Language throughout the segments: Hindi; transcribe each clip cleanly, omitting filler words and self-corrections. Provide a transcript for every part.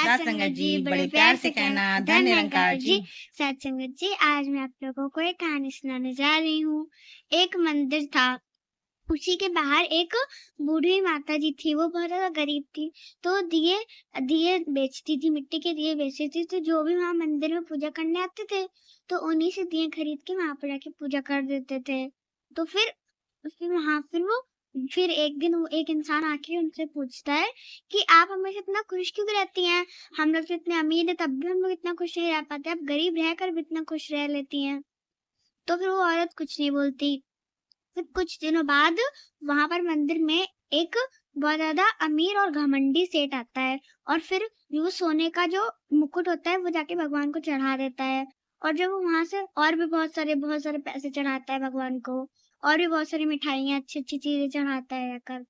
साथ संगत जी बड़े प्यार से कहना धन निरंकार जी। साथ संगत जी, आज मैं आप लोगों को एक कहानी सुनाने जा रही हूँ। एक मंदिर था, उसी के बाहर एक बूढ़ी माता जी थी। वो बहुत ज्यादा गरीब थी, तो दिए दिए बेचती थी, मिट्टी के दिए बेचती थी। तो जो भी वहां मंदिर में पूजा करने आते थे, तो उन्हीं से दिए खरीद के वहां पर जाके पूजा कर देते थे। तो फिर एक दिन वो एक इंसान आके उनसे पूछता है कि आप हमेशा इतना खुश क्यों रहती हैं? हम लोग तो इतने अमीर है, तब भी हम लोग इतना खुश नहीं रह पाते, आप गरीब रहकर भी इतना खुश रह लेती हैं। तो फिर वो औरत कुछ नहीं बोलती। फिर कुछ दिनों बाद वहां पर मंदिर में एक बहुत ज्यादा अमीर और घमंडी सेठ आता है, और फिर वो सोने का जो मुकुट होता है वो जाके भगवान को चढ़ा देता है। और जब वो वहां से और भी बहुत सारे पैसे चढ़ाता है भगवान को, और भी बहुत सारी मिठाइयाँ अच्छी अच्छी चीजें चढ़ाता है जाकर।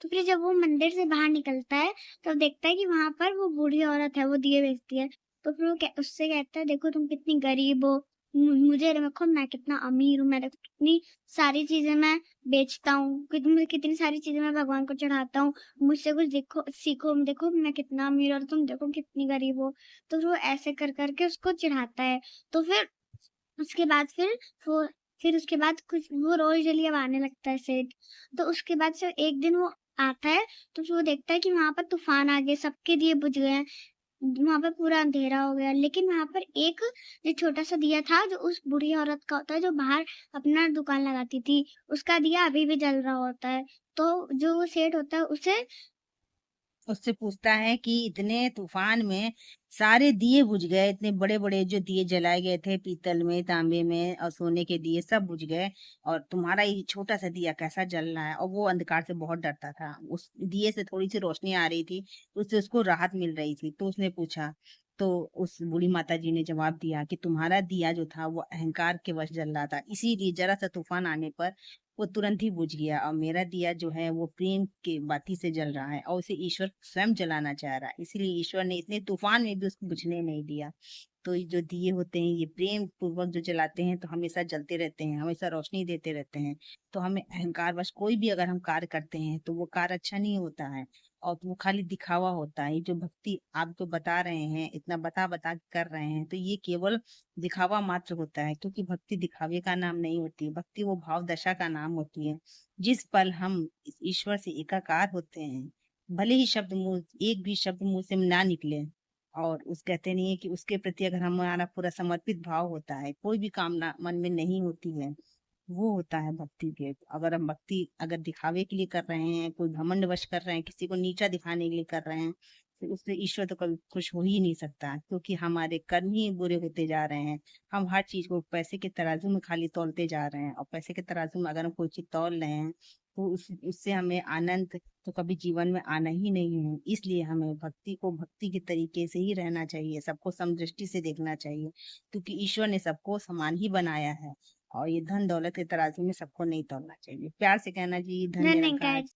तो फिर जब वो मंदिर से बाहर निकलता है, तो देखता है कि वहां पर वो बूढ़ी औरत है, वो दिए बेचती है। तो फिर उससे कहता है, देखो तुम कितनी गरीब हो, मुझे देखो मैं कितना अमीर हूँ, मैं देखो कितनी सारी चीजें मैं बेचता हूँ, कितनी सारी चीजें मैं भगवान को चढ़ाता हूँ। मुझसे कुछ देखो, सीखो, देखो मैं कितना अमीर और तुम देखो कितनी गरीब हो। तो फिर वो ऐसे कर करके उसको चढ़ाता है। तो फिर उसके बाद वो उसके बाद कुछ वो रोज डेली अब आने लगता है सेठ। तो उसके बाद से एक दिन वो आता है, तो फिर वो देखता है कि वहां पर तूफान आ गए, सबके दिए बुझ गए हैं, वहां पर पूरा अंधेरा हो गया। लेकिन वहां पर एक जो छोटा सा दिया था, जो उस बूढ़ी औरत का होता है, जो बाहर अपना दुकान लगाती थी, उसका दिया अभी भी जल रहा होता है। तो जो वो सेठ होता है उसे उससे पूछता है कि इतने तूफान में सारे दिए बुझ गए, इतने बड़े बड़े जो दिए जलाए गए थे पीतल में, तांबे में और सोने के दिए सब बुझ गए, और तुम्हारा ये छोटा सा दिया कैसा जल रहा है? और वो अंधकार से बहुत डरता था, उस दिए से थोड़ी सी रोशनी आ रही थी, उससे उसको राहत मिल रही थी। तो उसने पूछा, तो उस बूढ़ी माता जी ने जवाब दिया कि तुम्हारा दिया जो था वो अहंकार के वश जल रहा था, इसीलिए जरा सा तूफान आने पर वो तुरंत ही बुझ गया, और मेरा दिया जो है वो प्रेम के बाती से जल रहा है, और उसे ईश्वर स्वयं जलाना चाह रहा है, इसीलिए ईश्वर ने इतने तूफान में भी उसको बुझने नहीं दिया। तो ये जो दिए होते हैं, ये प्रेम पूर्वक जो जलाते हैं तो हमेशा जलते रहते हैं, हमेशा रोशनी देते रहते हैं। तो हमें अहंकार वश कोई भी अगर हम कार्य करते हैं तो वो कार्य अच्छा नहीं होता है, और वो खाली दिखावा होता है। ये जो भक्ति आप जो बता रहे हैं, इतना बता बता के कर रहे हैं, तो ये केवल दिखावा मात्र होता है, क्योंकि भक्ति दिखावे का नाम नहीं होती, भक्ति वो भाव दशा का नाम होती है। जिस पल हम इस ईश्वर से एकाकार होते हैं, भले ही शब्द मुंह एक भी शब्द मुंह से ना निकले, और उस कहते नहीं है कि उसके प्रति अगर हमारा पूरा समर्पित भाव होता है, कोई भी कामना मन में नहीं होती है, वो होता है भक्ति के। अगर हम भक्ति अगर दिखावे के लिए कर रहे हैं, कोई घमंड वश कर रहे हैं, किसी को नीचा दिखाने के लिए कर रहे हैं, तो उससे ईश्वर तो कभी खुश हो ही नहीं सकता, क्योंकि हमारे कर्म ही बुरे होते जा रहे हैं। हम हर चीज को पैसे के तराजू में खाली तौलते जा रहे हैं, और पैसे के तराजू में अगर हम कोई चीज तौल रहे हैं तो उससे हमें आनंद तो कभी जीवन में आना ही नहीं है। इसलिए हमें भक्ति को भक्ति के तरीके से ही रहना चाहिए, सबको समदृष्टि से देखना चाहिए, क्योंकि ईश्वर ने सबको समान ही बनाया है, और ये धन दौलत के तराजू में सबको नहीं तोलना चाहिए। प्यार से कहना जी, धन धन निरंकार। निरंकार